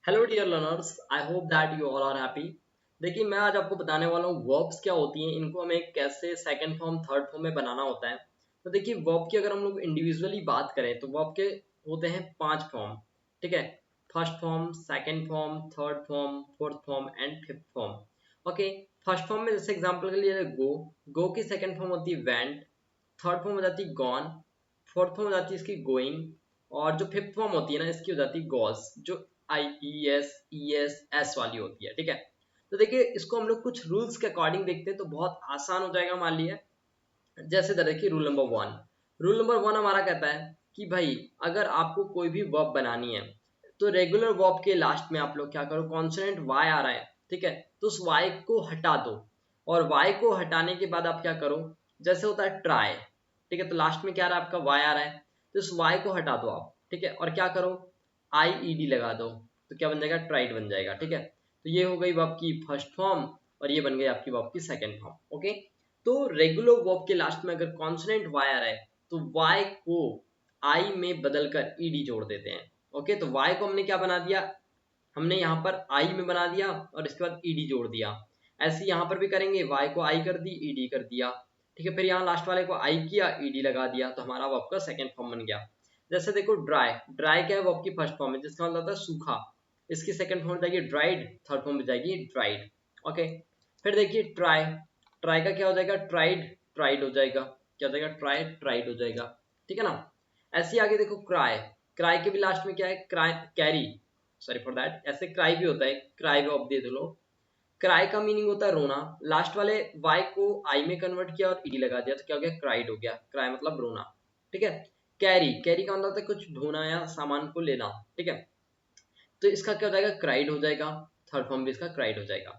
Hello dear learners, I hope that you all are happy. देखिए, मैं आज आपको बताने वाला हूँ वर्ब्स क्या होती हैं, इनको हमें कैसे सेकंड फॉर्म थर्ड फॉर्म में बनाना होता है। तो देखिए, वर्ब की अगर हम लोग इंडिविजुअली बात करें तो वर्ब के होते हैं 5 फॉर्म। ठीक है, first form, second form, third form, fourth form and fifth form. Okay, first form में जैसे एग्जाम्पल के लिए गो की सेकंड फॉर्म होती है वेंट, थर्ड फॉर्म हो जाती है गॉन, फोर्थ फॉर्म हो जाती है इसकी गोइंग, और जो फिफ्थ फॉर्म होती है ना इसकी हो जाती है गॉस, जो IES वाली होती है। ठीक है, तो देखिए इसको हम लोग कुछ रूल्स के अकॉर्डिंग देखते हैं तो बहुत आसान हो जाएगा। मान लिया जैसे देखिए रूल नंबर 1 हमारा कहता है कि भाई अगर आपको कोई भी वर्ब बनानी है तो रेगुलर वर्ब के लास्ट में आप लोग क्या करो, कॉन्सोनेंट वाई आ रहा है, ठीक है, तो उस वाई को हटा दो। और वाई को हटाने के बाद आप क्या करो, जैसे होता है ट्राई, ठीक है, तो लास्ट में क्या आ रहा है आपका वाई आ रहा है, तो उस वाई को हटा दो आप, ठीक है, और क्या करो, IED लगा दो, तो क्या बन जाएगा, ट्राइड बन जाएगा। ठीक है, तो ये हो गई वर्ब की फर्स्ट फॉर्म और ये बन गई आपकी वर्ब की सेकंड फॉर्म। ओके, तो रेगुलर वर्ब के लास्ट में अगर कॉन्सोनेंट वाई आ रहा है तो वाई को आई में बदलकर ईडी जोड़ देते हैं। ओके, तो वाई को हमने क्या बना दिया, हमने यहाँ पर आई में बना दिया और इसके बाद ईडी जोड़ दिया। ऐसे यहाँ पर भी करेंगे, वाई को आई कर दी, ईडी कर दिया। ठीक है, फिर यहाँ लास्ट वाले को आई किया, ईडी लगा दिया, तो हमारा वर्ब का सेकंड फॉर्म बन गया। जैसे देखो ड्राई, ड्राई क्या है, वर्ब की फर्स्ट फॉर्म है जिसका मतलब होता है सूखा, इसकी सेकंड फॉर्म जाएगी ड्राइड, थर्ड फॉर्म में जाएगी ड्राइड। ओके, फिर देखिए ट्राई, ट्राई का क्या हो जाएगा, ट्राइड, ट्राइड हो जाएगा, क्या हो जाएगा, ट्राई ट्राइड हो जाएगा। ठीक है ना, ऐसे ही आगे देखो क्राई, क्राई के भी लास्ट में क्या है, cry, carry, sorry for that, ऐसे क्राई भी होता है, क्राई भी ऑफ दे दो लोग। क्राई का मीनिंग होता है रोना, लास्ट वाले वाई को आई में कन्वर्ट किया और ईडी लगा दिया तो क्या हो गया, क्राइड हो गया, क्राई मतलब रोना। ठीक है, कैरी, कैरी का मतलब होता है कुछ ढोना या सामान को लेना। ठीक है, तो इसका क्या हो जाएगा, क्राइड हो जाएगा, थर्ड फॉर्म भी इसका क्राइड हो जाएगा।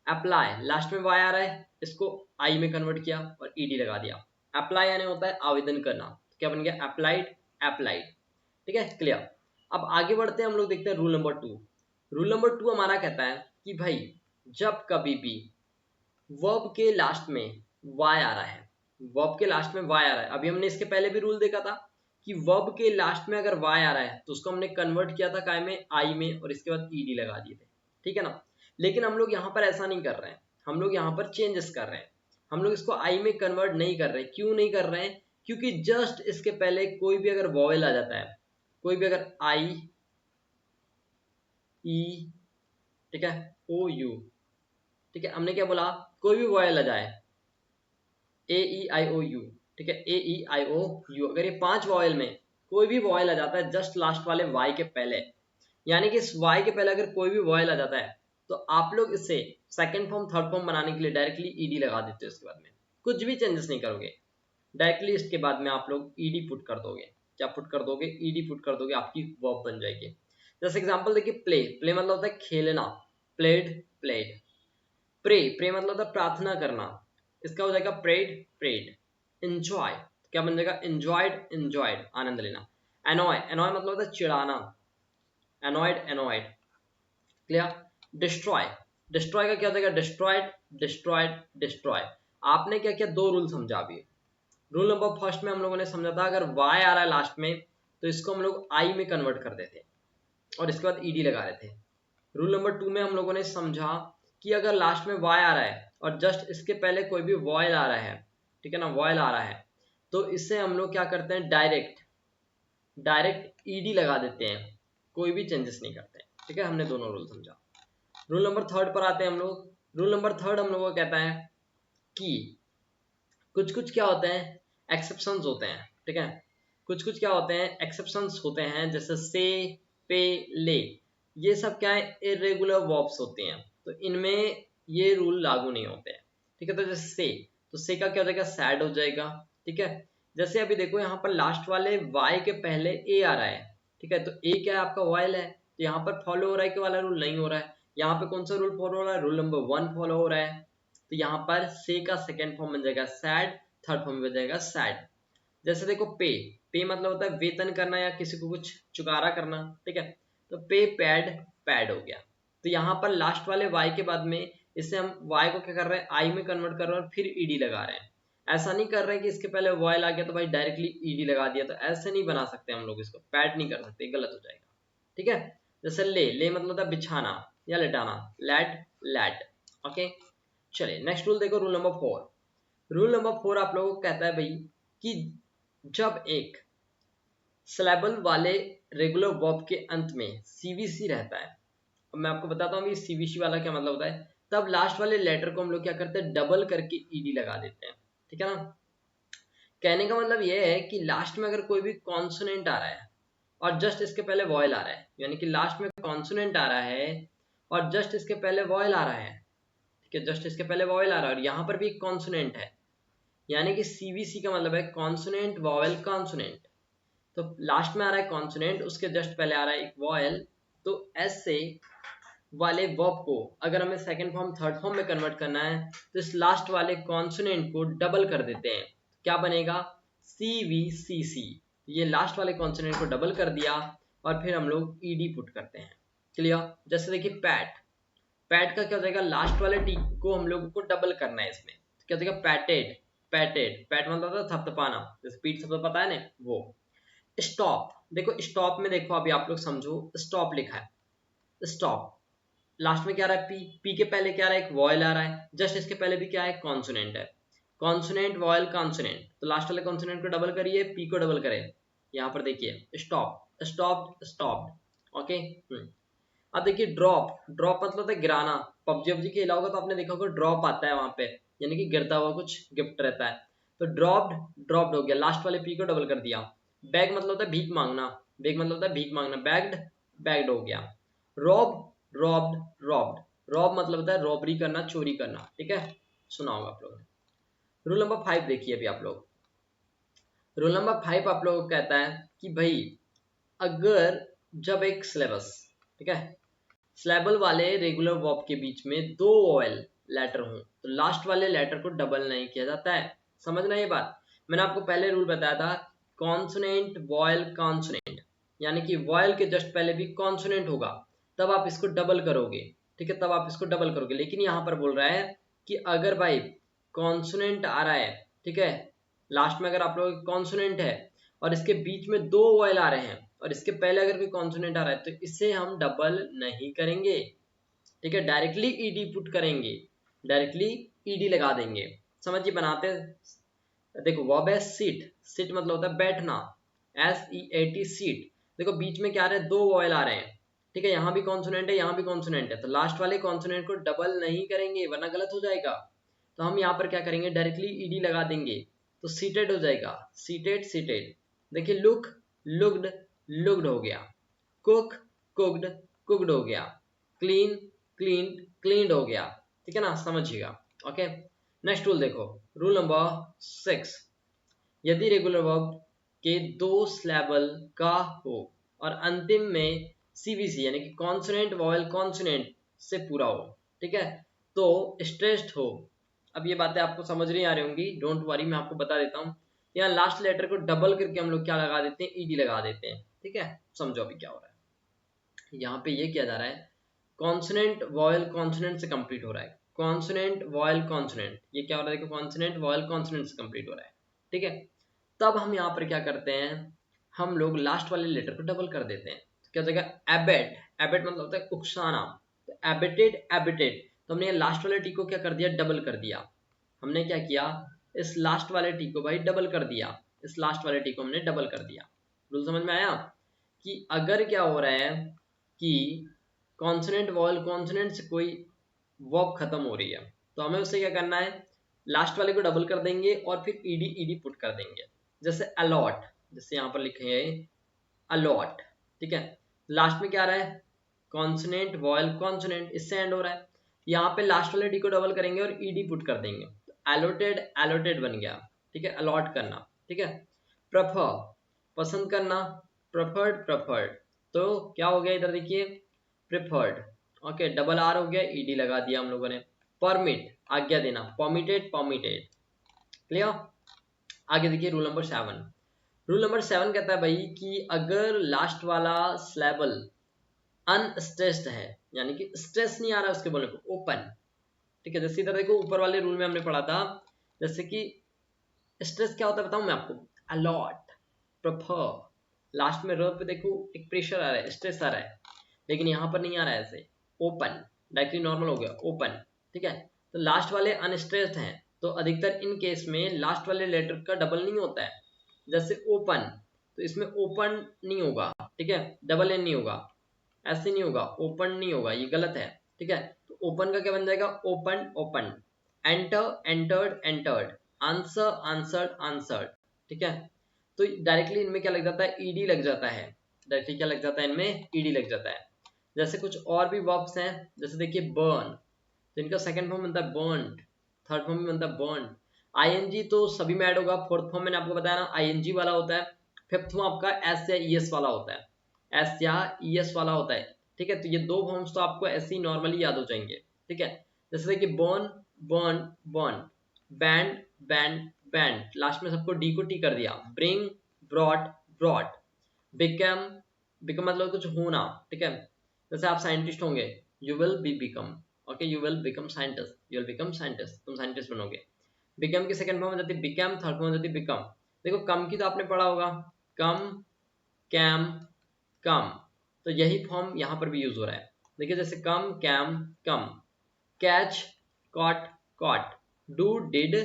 अप्लाई, लास्ट में वाई आ रहा है, इसको आई में कन्वर्ट किया और ईडी लगा दिया। अप्लाई यानी होता है आवेदन करना, तो क्या बन गया, अप्लाइड, अप्लाइड। ठीक है, क्लियर। अब आगे बढ़ते हैं, हम लोग देखते हैं रूल नंबर 2। रूल नंबर 2 हमारा कहता है कि भाई जब कभी भी वर्ब के लास्ट में वाई आ रहा है, वर्ब के लास्ट में वाई आ रहा है, अभी हमने इसके पहले भी रूल देखा था कि वर्ब के लास्ट में अगर वाई आ रहा है तो उसको हमने कन्वर्ट किया था काय में, आई में, और इसके बाद ईडी लगा दिए थे। ठीक है ना, लेकिन हम लोग यहाँ पर ऐसा नहीं कर रहे हैं, हम लोग यहाँ पर चेंजेस कर रहे हैं। हम लोग इसको आई में कन्वर्ट नहीं कर रहे, क्यों नहीं कर रहे हैं, क्योंकि जस्ट इसके पहले कोई भी अगर वॉवेल आ जाता है, कोई भी अगर आई, ई, ठीक है, ओ यू, ठीक है, हमने क्या बोला, कोई भी वॉवेल आ जाए, AEIOU, ठीक है, AEIOU, अगर ये 5 वॉयल में कोई भी वॉयल आ जाता है जस्ट लास्ट वाले वाई के पहले, यानी कि इस वाई के पहले अगर कोई भी वॉयल आ जाता है तो आप लोग इसे सेकंड फॉर्म थर्ड फॉर्म बनाने के लिए डायरेक्टली ईडी लगा देते हो, इसके बाद में कुछ भी चेंजेस नहीं करोगे, डायरेक्टली इसके बाद में आप लोग ईडी पुट कर दोगे। क्या पुट कर दोगे, ईडी पुट कर दोगे, आपकी वर्ब बन जाएगी। जैसे एग्जांपल देखिए, प्ले, प्ले मतलब होता है खेलना, प्लेड, प्लेड। प्रे, प्रे मतलब होता है प्रार्थना करना, इसका हो जाएगा प्रेड, प्रेड। एंजॉय, क्या बन जाएगा, एंजॉयड, एंजॉयड, आनंद लेना। एनॉय, एनॉय मतलब होता है चिढ़ाना, annoyed, annoyed. Clear. Destroy, destroy का क्या हो जाएगा, डिस्ट्रॉयड, डिस्ट्रॉयड, डिस्ट्रॉय। आपने क्या किया, 2 रूल समझा अभी। रूल नंबर फर्स्ट में हम लोगों ने समझा था अगर वाई आ रहा है लास्ट में तो इसको हम लोग आई में कन्वर्ट कर देते और इसके बाद ईडी लगा देते। रूल नंबर 2 में हम लोगों ने समझा कि अगर लास्ट में वाई आ रहा है और जस्ट इसके पहले कोई भी वॉयल आ रहा है, ठीक है ना, वॉयल आ रहा है, तो इससे हम लोग क्या करते हैं, डायरेक्ट डायरेक्ट ईडी लगा देते हैं, कोई भी चेंजेस नहीं करते हैं। ठीक है, हमने दोनों रूल समझा। रूल नंबर थर्ड पर आते हैं हम लोग। रूल नंबर थर्ड हम लोगों को कहता है कि कुछ कुछ क्या होते हैं, एक्सेप्शंस होते हैं। ठीक है, कुछ कुछ क्या होते हैं, एक्सेप्शंस होते हैं, जैसे से, पे, ले, ये सब क्या है, इरेगुलर वर्ब्स होते हैं, तो इनमें ये रूल लागू नहीं होते हैं। ठीक है, तो जैसे से, तो से का क्या हो जाएगा, सैड हो जाएगा। ठीक है, जैसे अभी देखो यहाँ पर लास्ट वाले वाई के पहले ए आ रहा है, ठीक है, तो ए क्या है आपका वॉयल है, तो यहाँ पर फॉलो हो रहा है कि वाला रूल नहीं हो रहा है, यहाँ पे कौन सा रूल फॉलो हो रहा है, रूल नंबर 1 फॉलो हो रहा है, तो यहाँ पर से का सेकेंड फॉर्म बन जाएगा सैड, थर्ड फॉर्म बन जाएगा सैड। जैसे देखो पे, पे मतलब होता है वेतन करना या किसी को कुछ चुकारा करना। ठीक है, तो पे, पैड, पैड हो गया। तो यहाँ पर लास्ट वाले वाई के बाद में इससे हम वाई को क्या कर रहे हैं, आई में कन्वर्ट कर रहे हैं और फिर ईडी लगा रहे हैं। ऐसा नहीं कर रहे हैं कि इसके पहले वॉयल आ गया तो भाई डायरेक्टली ईडी लगा दिया, तो ऐसे नहीं बना सकते हम लोग, इसको पैड नहीं कर सकते, गलत हो जाएगा। ठीक है, जैसे ले मतलब होता है बिछाना या लेटाना, लैट। ओके, चलिए नेक्स्ट रूल देखो, रूल नंबर 4। रूल नंबर 4 आप लोगों को कहता है भाई कि जब एक सिलेबल वाले रेगुलर वर्ब के अंत में सीवीसी रहता है, अब मैं आपको बताता हूँ सीवीसी वाला क्या मतलब होता है, तब लास्ट वाले लेटर को हम लोग क्या करते हैं, डबल करके ईडी लगा देते हैं, ठीक है ना। कहने का मतलब ये है कि लास्ट में अगर कोई भी कॉन्सोनेंट आ रहा है और जस्ट इसके पहले वॉयल आ रहा है, यानी कि लास्ट में कॉन्सोनेंट आ रहा है और जस्ट इसके पहले वॉयल आ रहा है, ठीक है, जस्ट इसके पहले वॉयल आ रहा है और यहाँ पर भी एक कॉन्सोनेंट है, यानी कि सीवीसी का मतलब है कॉन्सोनेंट वॉयल कॉन्सोनेंट। तो लास्ट में आ रहा है कॉन्सोनेंट, उसके जस्ट पहले आ रहा है एक वॉयल, तो ऐसे वाले वर्ब को अगर हमें सेकंड फॉर्म थर्ड फॉर्म में कन्वर्ट करना है तो इस लास्ट वाले कॉन्सोनेंट को डबल कर देते हैं, क्या बनेगा, CVCC। ये लास्ट वाले कॉन्सोनेंट को डबल कर दिया और फिर हम लोग ईडी पुट करते हैं, क्लियर। जैसे देखिए पैट का क्या हो जाएगा, लास्ट वाले टी को हम लोगों को डबल करना है इसमें, तो क्या हो जाएगा, पैट मतलब होता है थपथपाना, जैसे पीठ थपथपाता है ना वो। स्टॉप, देखो स्टॉप में देखो अभी आप लोग समझो, स्टॉप लिखा है, स्टॉप लास्ट में क्या आ रहा है, पी के पहले क्या आ रहा है, एक वॉयल आ रहा है, जस्ट इसके पहले भी क्या है, कॉन्सोनेंट है, कॉन्सोनेंट वॉयल कॉन्सोनेंट, तो लास्ट वाले कॉन्सोनेंट को डबल करिए, पी को डबल करें, यहाँ पर देखिए स्टॉप्ड। ओके, अब देखिए ड्रॉप मतलब होता है गिराना, पबजी खेला होगा तो आपने देखा होगा ड्रॉप आता है वहां पे, यानी कि गिरता हुआ कुछ गिफ्ट रहता है, तो ड्रॉप्ड हो गया, लास्ट वाले पी को डबल कर दिया। बैग मतलब होता है भीख मांगना, बैग्ड हो गया। रॉब मतलब होता है रॉबरी करना, चोरी करना, ठीक है, सुना होगा आप लोगों ने। रूल नंबर 5 देखिए अभी आप लोग, रूल नंबर 5 आप लोगों को कहता है कि भाई अगर जब एक सिलेबस, ठीक है, स्लैबल वाले रेगुलर वर्ब के बीच में दो वॉयल लेटर हों तो लास्ट वाले लेटर को डबल नहीं किया जाता है, समझना ये बात। मैंने आपको पहले रूल बताया था, कॉन्सोनेंट वॉयल कॉन्सोनेंट, यानी कि वॉयल के जस्ट पहले भी कॉन्सोनेंट होगा तब आप इसको डबल करोगे, ठीक है, तब आप इसको डबल करोगे। लेकिन यहाँ पर बोल रहा है कि अगर भाई कॉन्सोनेंट आ रहा है, ठीक है, लास्ट में अगर आप लोग कॉन्सोनेंट है और इसके बीच में दो वॉयल आ रहे हैं और इसके पहले अगर कोई कॉन्सोनेंट आ रहा है तो इसे हम डबल नहीं करेंगे, ठीक है, डायरेक्टली ईडी पुट करेंगे, डायरेक्टली ईडी लगा देंगे। समझिए बनाते, देखो वर्ब है सिट मतलब होता है बैठना, SEAT सीट। देखो बीच में क्या आ रहा है, दो वॉयल आ रहे हैं, ठीक है, यहाँ भी कॉन्सोनेंट है यहाँ भी कॉन्सोनेंट है, तो लास्ट वाले कॉन्सोनेंट को डबल नहीं करेंगे वरना गलत हो जाएगा। तो हम यहाँ पर क्या करेंगे, डायरेक्टली ईडी लगा देंगे, तो सीटेड हो जाएगा, सीटेड। देखिए लुक्ड हो गया, कुक्ड हो गया, क्लीन्ड हो गया, ठीक है ना, समझिएगा। ओके, नेक्स्ट रूल देखो, रूल नंबर 6। यदि रेगुलर वर्ब के दो सिलेबल का हो और अंतिम में सीवीसी यानी कि कॉन्सोनेंट वॉयल कॉन्सोनेंट से पूरा हो, ठीक है, तो स्ट्रेस्ड हो। अब ये बातें आपको समझ नहीं आ रही होंगी, डोंट वरी, मैं आपको बता देता हूँ। यहाँ लास्ट लेटर को डबल करके हम लोग क्या लगा देते हैं, ईडी लगा देते हैं, ठीक है। समझो अभी क्या हो रहा है, यहाँ पे ये किया जा रहा है, कॉन्सोनेंट वॉयल कॉन्सोनेंट से कंप्लीट हो रहा है, कॉन्सोनेंट वॉयल कॉन्सोनेंट, ये क्या हो रहा है, कॉन्सोनेंट वॉयल कॉन्सोनेंट से कंप्लीट हो रहा है, ठीक है। तब हम यहाँ पर क्या करते हैं, हम लोग लास्ट वाले लेटर को डबल कर देते हैं, तो क्या हो जाएगा, एबेट मतलब होता है उकसाना, तो एबिटेड, तो हमने लास्ट वाले टी को क्या कर दिया, डबल कर दिया। हमने क्या किया, इस लास्ट वाले टी को भाई डबल कर दिया, इस लास्ट वाले टी को हमने डबल कर दिया। रूल समझ में आया कि अगर क्या हो रहा है कि कॉन्सोनेंट वॉयल कॉन्सोनेंट से कोई वर्ब खत्म हो रही है तो हमें उससे क्या करना है, लास्ट वाले को डबल कर देंगे और फिर ईडी पुट कर देंगे। जैसे अलॉट, जैसे यहाँ पर लिखे हैं अलॉट, ठीक है, लास्ट में क्या आ रहा है, कॉन्सोनेंट वॉयल कॉन्सोनेंट, इससे एंड हो रहा है, यहाँ पे लास्ट वाले डी को डबल करेंगे और ईडी पुट कर देंगे, तो एलोटेड बन गया, ठीक है, अलॉट करना, ठीक है। प्रेफर पसंद करना, प्रेफर्ड, तो क्या हो गया इधर देखिए, प्रेफर्ड, ओके, डबल आर हो गया, ईडी लगा दिया हम लोगों ने। परमिट आज्ञा देना, परमिटेड, क्लियर। आगे देखिए रूल नंबर 7। रूल नंबर 7 कहता है भाई कि अगर लास्ट वाला सिलेबल अनस्ट्रेस्ड है, यानी कि स्ट्रेस नहीं आ रहा उसके बोलने को, ओपन, ठीक है, जैसे इधर देखो ऊपर वाले रूल में हमने पढ़ा था, जैसे कि स्ट्रेस क्या होता है बताऊं मैं आपको, अलॉट, प्रेफर, लास्ट में र पे देखो एक प्रेशर आ रहा है, स्ट्रेस आ रहा है, लेकिन यहाँ पर नहीं आ रहा है ऐसे। ओपन डायरेक्टली नॉर्मल हो गया ओपन, ठीक है। तो लास्ट वाले अनस्ट्रेस्ड हैं, तो अधिकतर इन केस में लास्ट वाले लेटर का डबल नहीं होता है। जैसे ओपन, तो इसमें ओपन नहीं होगा, ठीक है, डबल एन नहीं होगा, ऐसे नहीं होगा, ओपन नहीं होगा, ये गलत है, ठीक है। तो ओपन का क्या बन जाएगा, open open. Enter entered entered. Answer answered answered, ठीक है। तो डायरेक्टली इनमें क्या लग जाता है, ईडी लग जाता है, डायरेक्टली क्या लग जाता है, इनमें ईडी लग जाता है। जैसे कुछ और भी वर्ब्स हैं, जैसे देखिए बर्न, तो इनका सेकंड फॉर्म बनता है बर्न्ड, थर्ड फॉर्म भी बनता है बर्न्ड। आईएनजी तो सभी में ऐड होगा, फोर्थ फॉर्म मैंने आपको बताया ना आईएनजी वाला होता है, फिफ्थ फॉर्म आपका एस या ईएस वाला होता है, एस या ईएस वाला होता है, ठीक है। तो ये दो फॉर्म्स तो आपको ऐसे ही नॉर्मली याद हो जाएंगे, ठीक है। जैसे देखिए burn burn burn, band band band, last में सबको डी को टी कर दिया, bring brought brought, become become मतलब कुछ होना, ठीक है। जैसे आप साइंटिस्ट होंगे, you will be become, okay, you will become scientist, you will become scientist, तुम साइंटिस्ट बनोगे। बिकम की सेकंड फॉर्म हो जाती है बिकम, थर्ड फॉर्म हो जाती है बिकम। देखो कम की तो आपने पढ़ा होगा, कम कैम कम, तो यही फॉर्म यहाँ पर भी यूज हो रहा है। देखिए जैसे come came come, catch caught caught, do did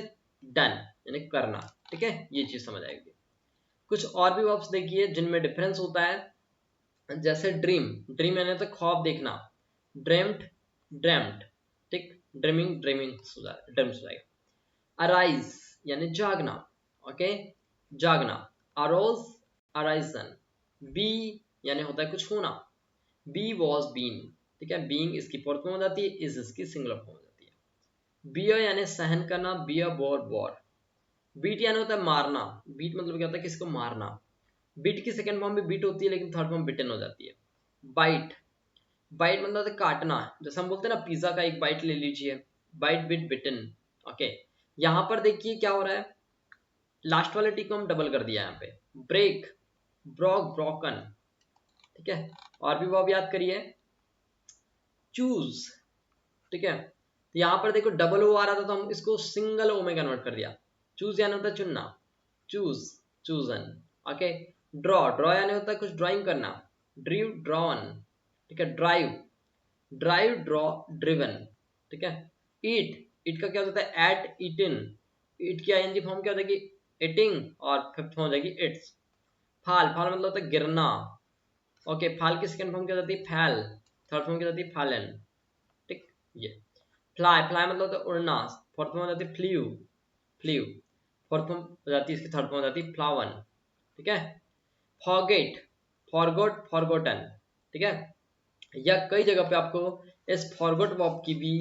done, यानी करना, ठीक है, ये चीज समझ आएगी। कुछ और भी वर्ब्स देखिए जिनमें डिफरेंस होता है, जैसे ड्रीम, ड्रीम यानी तो ख्वाब देखना, ड्रेम्ड ड्रेम्ड, ठीक, ड्रीमिंग ड्रीमिंग ड्रीम्स हो जाएगा। अराइज यानी जागना, ओके, जागना, अरोज अराइजन, बी यानी होता है कुछ होना, बी वॉज बीन, ठीक है, बीइंग इसकी फोर्थ फॉर्म हो जाती है, इज इसकी सिंगुलर फॉर्म हो जाती है। बियर यानी सहन करना, बियर बोर बोर। बीट यानी होता है मारना, बीट मतलब क्या होता है, किसको मारना। बीट की सेकंड फॉर्म भी बीट होती है, लेकिन थर्ड फॉर्म बिटन हो जाती है। बाइट, बाइट मतलब होता है काटना, जैसे हम बोलते हैं ना पिज्जा का एक बाइट ले लीजिए, बाइट बिट बिटन, ओके। यहाँ पर देखिए क्या हो रहा है, लास्ट वाले टी को हम डबल कर दिया यहाँ पे, ब्रेक ब्रॉक ब्रोकन, ठीक है। और भी वर्ब याद करिए, चूज, ठीक है। तो यहाँ पर देखो डबल ओ आ रहा था, तो हम इसको सिंगल ओ में कन्वर्ट कर दिया। चूज यानी होता है चुनना, choose chosen, okay. Draw, draw यानी होता है कुछ ड्राइंग करना, ड्रीव ड्रॉन, ठीक है। ड्राइव, ड्राइव ड्रॉ ड्रिवन, ठीक है। ईट, ईट का क्या होता है, एट ईटिन, ईट की आईएनजी फॉर्म क्या हो जाएगी, ईटिंग, और फिफ्थ फॉर्म हो जाएगी इट्स। फाल, फाल मतलब होता है गिरना, ओके, फाल की सेकंड फॉर्म क्या हो जाती है, फैल, थर्ड फॉर्म क्या हो जाती है, फैलन, ठीक। ये फ्लाई, फ्लाई मतलब होता है उड़ना, फोर्थ फॉर्म हो जाती है फ्लीव, फ्लीव, फोर्थ फॉर्म हो जाती है इसकी, थर्ड फॉर्म हो जाती है फ्लावन, ठीक है। फॉरगेट, फॉरगोट फॉरगोटन, ठीक है। या कई जगह पे आपको इस फॉरगोट वर्ब की भी,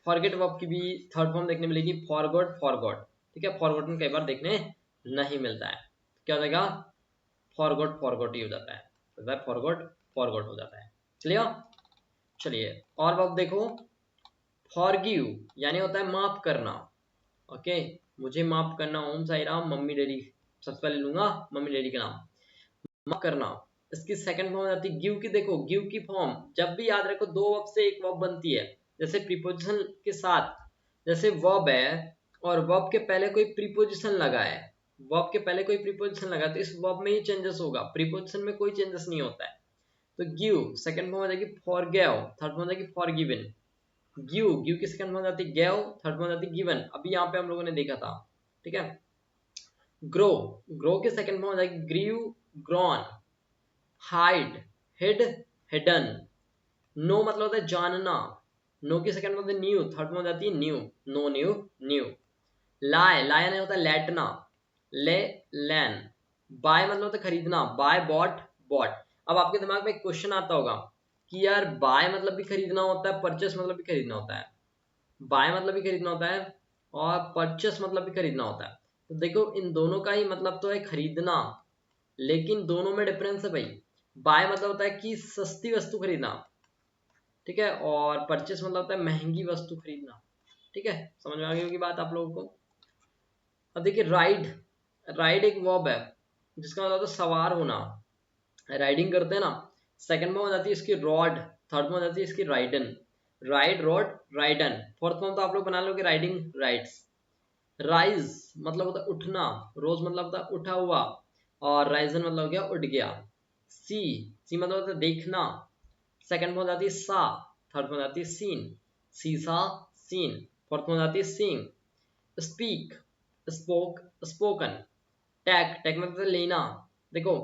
फॉरगेट वर्ब की भी थर्ड फॉर्म देखने मिलेगी, फॉरगोट फॉरगॉट, ठीक है। फॉरगोटन कई बार देखने नहीं मिलता है, क्या हो जाएगा, फॉरगॉट फॉरगॉट ही हो जाता है, फॉरगॉट फॉरगॉट हो जाता है, क्लियर। चलिए और वर्ब देखो, फॉरगिव यानी होता है माफ करना, ओके, मुझे माफ करना, ओम साई राम, मम्मी डैडी सबसे पहले लूंगा मम्मी डैडी का नाम, माफ करना। इसकी सेकंड फॉर्म आती है गिव की, देखो गिव की फॉर्म जब भी याद रखो, दो वर्ब से एक वर्ब बनती है, जैसे प्रीपोजिशन के साथ, जैसे वर्ब है और वर्ब के पहले कोई प्रीपोजिशन लगा है, वर्ब के पहले कोई प्रीपोजिशन लगा है, तो इस वर्ब में ही चेंजेस होगा, प्रीपोजिशन में कोई चेंजेस नहीं होता है। तो गिव सेकंड फॉर्म हो जाएगी फॉरगिव, थर्ड फॉर्म हो जाएगी फॉरगिवन। गिव, गिव की सेकंड फॉर्म जाती है गेव, थर्ड फॉर्म जाती है गिवन, अभी यहाँ पे हम लोगों ने देखा था, ठीक है। ग्रो, ग्रो की सेकंड फॉर्म हो जाएगी grew grown. Hide, hid hidden. Know मतलब होता है जानना, नो की second form knew, third form जाती है न्यू, नो न्यू न्यू। लाए, लाए नहीं होता लेटना, ले लैन। बाय मतलब होता है खरीदना, बाय बॉट बॉट। अब आपके दिमाग में एक क्वेश्चन आता होगा कि यार बाय मतलब भी खरीदना होता है, परचेस मतलब भी खरीदना होता है, बाय मतलब भी खरीदना होता है और परचेस मतलब भी खरीदना होता है। तो देखो इन दोनों का ही मतलब तो है खरीदना, लेकिन दोनों में डिफरेंस है भाई। बाय मतलब होता है कि सस्ती वस्तु खरीदना, ठीक है, और परचेस मतलब होता है महंगी वस्तु खरीदना, ठीक है। समझ में आ गई होगी बात आप लोगों को। अब देखिए राइड, राइड एक वर्ब है जिसका मतलब होता है सवार होना, राइडिंग करते हैं ना। सेकंड में हो जाती है इसकी रॉड, थर्ड में हो जाती है इसकी ridden, ride rod ridden, fourth में तो आप लोग बना लोगे राइडिंग राइड्स। राइज मतलब होता है उठना, रोज मतलब होता है उठा हुआ, और राइजन मतलब हो गया उठ गया। सी, सी मतलब होता है देखना, सेकंड फॉर्म जाती है सा, थर्ड फॉर्म जाती है सीन, सीसा सीन, फोर्थ फॉर्म जाती है सीइंग, स्पीक स्पोक स्पोकन, टैक टैक मतलब लेना, देखो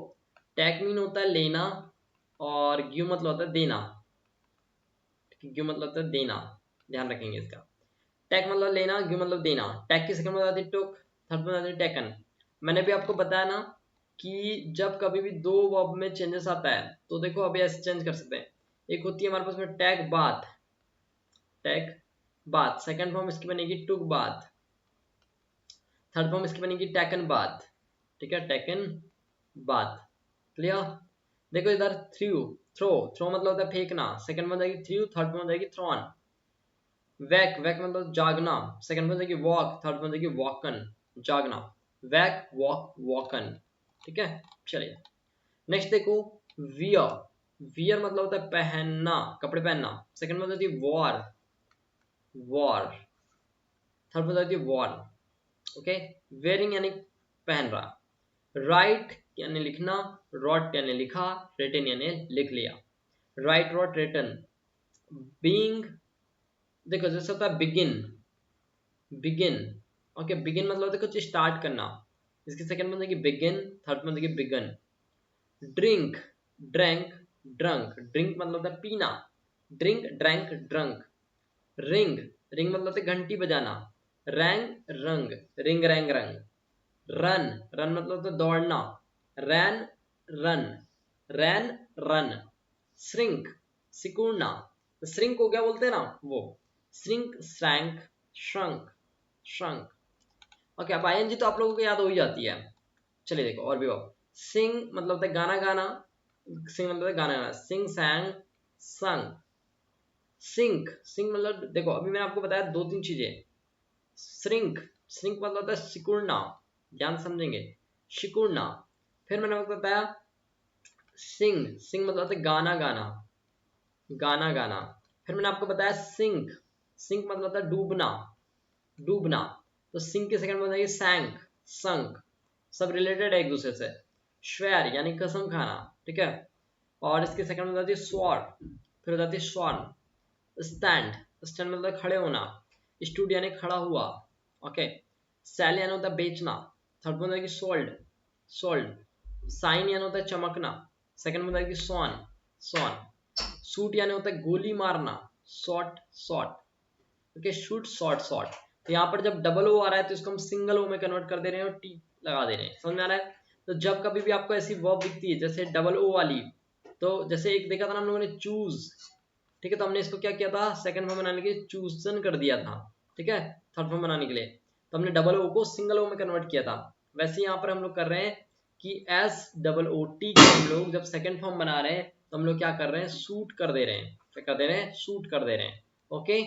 टैक मीन होता है लेना और ग्यू मतलब होता है देना, ग्यू मतलब होता है देना, ध्यान रखेंगे इसका। टैक मतलब लेना, ग्यू मतलब देना, टैक की सेकंड मतलब आती है टुक, थर्ड मतलब आती है टेकन। मैंने भी आपको बताया ना कि जब कभी भी दो वर्ब में चेंजेस आता है तो देखो अभी ऐसे चेंज कर सकते हैं। एक होती है हमारे पास में टैक बात, टैक बात, सेकंड फॉर्म इसकी बनेगी टुक बात, थर्ड फॉर्म इसकी बनेगी टेकन बात, ठीक है, टेकन बात, क्लियर। देखो इधर थ्रू, थ्रो थ्रो मतलब होता है फेंकना, सेकंड में जाएगी थ्रू, थर्ड में जाएगी थ्रोन, वैक वैक मतलब जागना, सेकंड में जाएगी वॉक, थर्ड में जाएगी वॉकन, जागना, वैक वॉक वॉकन, ठीक है। चलिए नेक्स्ट देखो वियर, वियर मतलब होता है पहनना, कपड़े पहनना, सेकंड में जाती है वॉर, वॉर, थर्ड में जाती है वॉर, ओके। वेयरिंग यानी पहन रहा, राइट यानी लिखना, रॉट यानी लिखा, रिटन यानी लिख लिया, राइट रॉट रिटन, बीइंग, देखो जैसे होता है बिगिन, बिगिन, ओके, बिगिन मतलब होता है कुछ स्टार्ट करना, इसकी सेकंड में देखिए बिगिन, थर्ड में देखिए begun, drink, drank, drunk, drink मतलब होता है पीना, drink drank drunk, ring, ring मतलब होता है घंटी बजाना, rang rung, ring rang rung, run, run मतलब होता है दौड़ना, ran run, ran run, shrink सिकुड़ना, श्रिंक को क्या बोलते हैं ना वो, shrink shrank shrunk shrunk, okay. अब आईएनजी तो आप लोगों को याद हो ही जाती है। चलिए देखो और भी हो, सिंग मतलब होता है गाना गाना, सिंग मतलब होता है गाना गाना, सिंग सैंग संग, सिंक, सिंक मतलब देखो अभी मैंने आपको बताया दो तीन चीजें, श्रिंक, श्रिंक मतलब होता है सिकुड़ना, ध्यान समझेंगे, सिकुड़ना। फिर मैंने आपको बताया सिंग, सिंग मतलब होता है गाना गाना, गाना गाना। फिर मैंने आपको बताया सिंक, सिंक मतलब होता है डूबना, डूबना, तो सिंक के सेकंड में बताइए सैंक, संक, सब रिलेटेड है एक दूसरे से। श्वेर यानी कसम खाना, ठीक है, और इसके सेकंड में बताती है स्वॉर, फिर हो जाती है स्वॉर्न, स्टैंड, स्टैंड मतलब खड़े होना, स्टूड यानी खड़ा हुआ, ओके। सेल यानी होता है बेचना, थर्ड में होता है सोल्ड, सोल्ड, साइन यानी होता है चमकना, सेकंड में होता है सॉन, सॉन, शूट यानी होता है गोली मारना, shot shot, okay, shoot shot shot. तो यहाँ पर जब डबल ओ आ रहा है तो इसको हम सिंगल ओ में कन्वर्ट कर दे रहे हैं और टी लगा दे रहे हैं, समझ में आ रहा है। तो जब कभी भी आपको ऐसी वर्ब दिखती है जैसे डबल ओ वाली, तो जैसे एक देखा था ना हम लोगों ने चूज, ठीक है, तो हमने इसको क्या किया था सेकंड फॉर्म बनाने के लिए चूजन कर दिया था, ठीक है, थर्ड फॉर्म बनाने के लिए तो हमने डबल ओ को सिंगल ओ में कन्वर्ट किया था। वैसे यहाँ पर हम लोग कर रहे हैं कि एस डबल ओ टी को हम लोग जब सेकंड फॉर्म बना रहे हैं तो हम लोग क्या कर रहे हैं, सूट कर दे रहे हैं, क्या कर दे रहे हैं, सूट कर दे रहे हैं, ओके।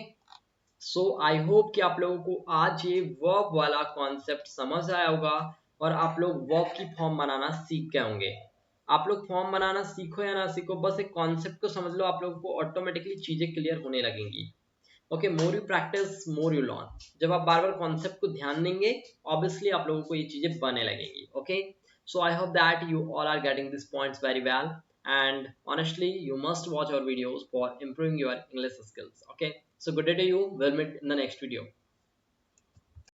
सो आई होप कि आप लोगों को आज ये वर्ब वाला कॉन्सेप्ट समझ आया होगा और आप लोग वर्ब की फॉर्म बनाना सीख गए होंगे। आप लोग फॉर्म बनाना सीखो या ना सीखो, बस एक कॉन्सेप्ट को समझ लो, आप लोगों को ऑटोमेटिकली चीजें क्लियर होने लगेंगी, okay. More you practice more you learn, जब आप बार बार कॉन्सेप्ट को ध्यान देंगे ऑब्वियसली आप लोगों को ये चीजें बनने लगेंगी, okay. So I hope that you all are getting these points very well, and honestly you must watch our videos for improving your English skills, okay. So good day to you, we'll meet in the next video.